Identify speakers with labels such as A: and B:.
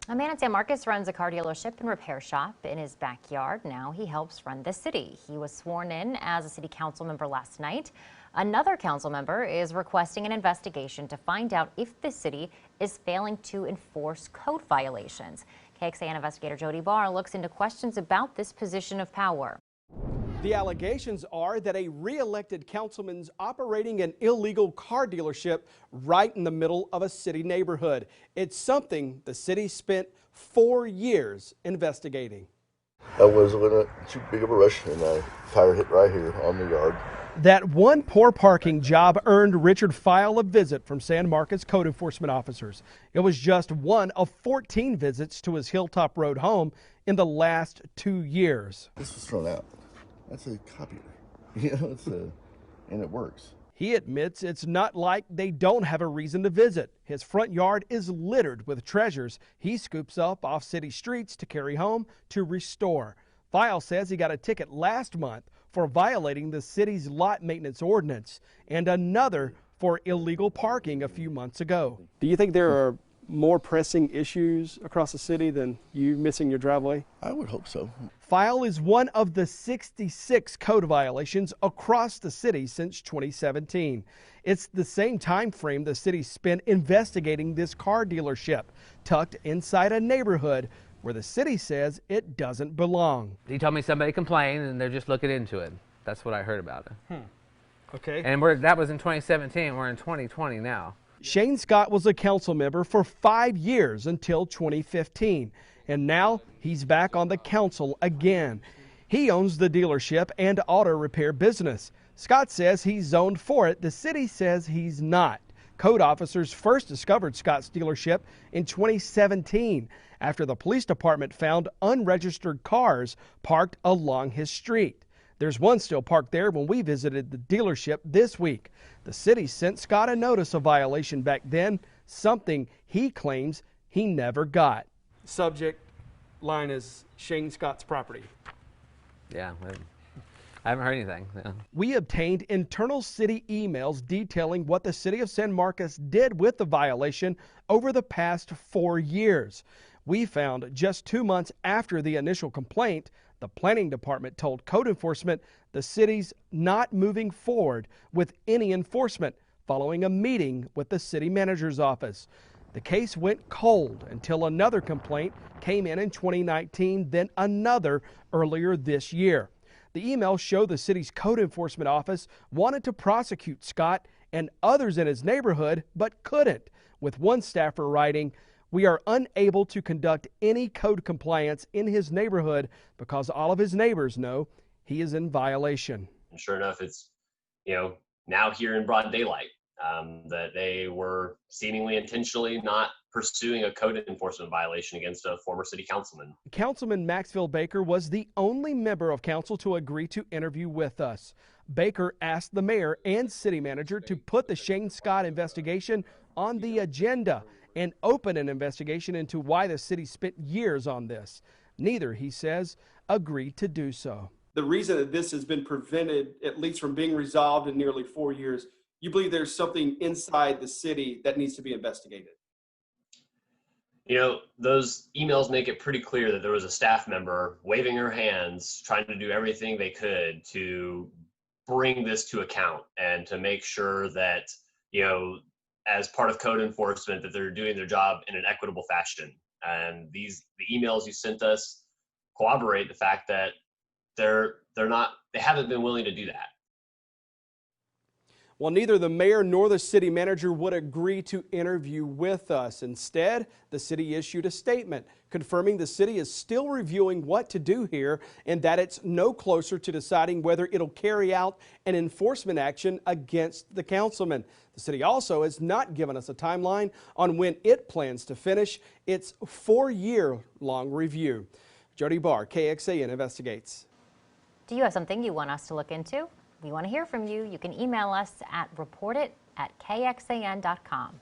A: A man in San Marcos runs a car dealership and repair shop in his backyard. Now he helps run the city. He was sworn in as a city council member last night. Another council member is requesting an investigation to find out if the city is failing to enforce code violations. KXAN investigator Jody Barr looks into questions about this position of power.
B: The allegations are that a re-elected councilman's operating an illegal car dealership right in the middle of a city neighborhood. It's something the city spent 4 years investigating.
C: I was in a too big of a rush and a tire hit right here on the yard.
B: That one poor parking job earned Richard File a visit from San Marcos code enforcement officers. It was just one of 14 visits to his Hilltop Road home in the last 2 years.
C: This was thrown out. That's a copier, and it works.
B: He admits it's not like they don't have a reason to visit. His front yard is littered with treasures he scoops up off city streets to carry home to restore. File says he got a ticket last month for violating the city's lot maintenance ordinance and another for illegal parking a few months ago. Do you think there are more pressing issues across the city than you missing your driveway?
C: I would hope so.
B: File is one of the 66 code violations across the city since 2017. It's the same time frame the city spent investigating this car dealership tucked inside a neighborhood where the city says it doesn't belong.
D: He told me somebody complained and they're just looking into it. That's what I heard about it.
B: Okay.
D: And that was in 2017. We're in 2020 now.
B: Shane Scott was a council member for 5 years until 2015, and now he's back on the council again. He owns the dealership and auto repair business. Scott says he's zoned for it. The city says he's not. Code officers first discovered Scott's dealership in 2017 after the police department found unregistered cars parked along his street. There's one still parked there when we visited the dealership this week. The city sent Scott a notice of violation back then, something he claims he never got. Subject line is Shane Scott's property.
D: Yeah, I haven't heard anything. Yeah.
B: We obtained internal city emails detailing what the city of San Marcos did with the violation over the past 4 years. We found just 2 months after the initial complaint, the planning department told code enforcement the city's not moving forward with any enforcement following a meeting with the city manager's office. The case went cold until another complaint came in 2019, then another earlier this year. The emails show the city's code enforcement office wanted to prosecute Scott and others in his neighborhood, but couldn't, with one staffer writing, "We are unable to conduct any code compliance in his neighborhood because all of his neighbors know he is in violation."
E: And sure enough, it's, now here in broad daylight, that they were seemingly intentionally not pursuing a code enforcement violation against a former city councilman.
B: Councilman Maxfield Baker was the only member of council to agree to interview with us. Baker asked the mayor and city manager to put the Shane Scott investigation on the agenda and open an investigation into why the city spent years on this. Neither, he says, agreed to do so.
F: The reason that this has been prevented, at least from being resolved in nearly 4 years, you believe there's something inside the city that needs to be investigated?
E: Those emails make it pretty clear that there was a staff member waving her hands, trying to do everything they could to bring this to account and to make sure that, as part of code enforcement, that they're doing their job in an equitable fashion. And the emails you sent us corroborate the fact that they haven't been willing to do that.
B: Well, neither the mayor nor the city manager would agree to interview with us. Instead, the city issued a statement confirming the city is still reviewing what to do here and that it's no closer to deciding whether it'll carry out an enforcement action against the councilman. The city also has not given us a timeline on when it plans to finish its 4-year-long review. Jody Barr, KXAN Investigates.
A: Do you have something you want us to look into? We want to hear from you. You can email us at reportit@kxan.com.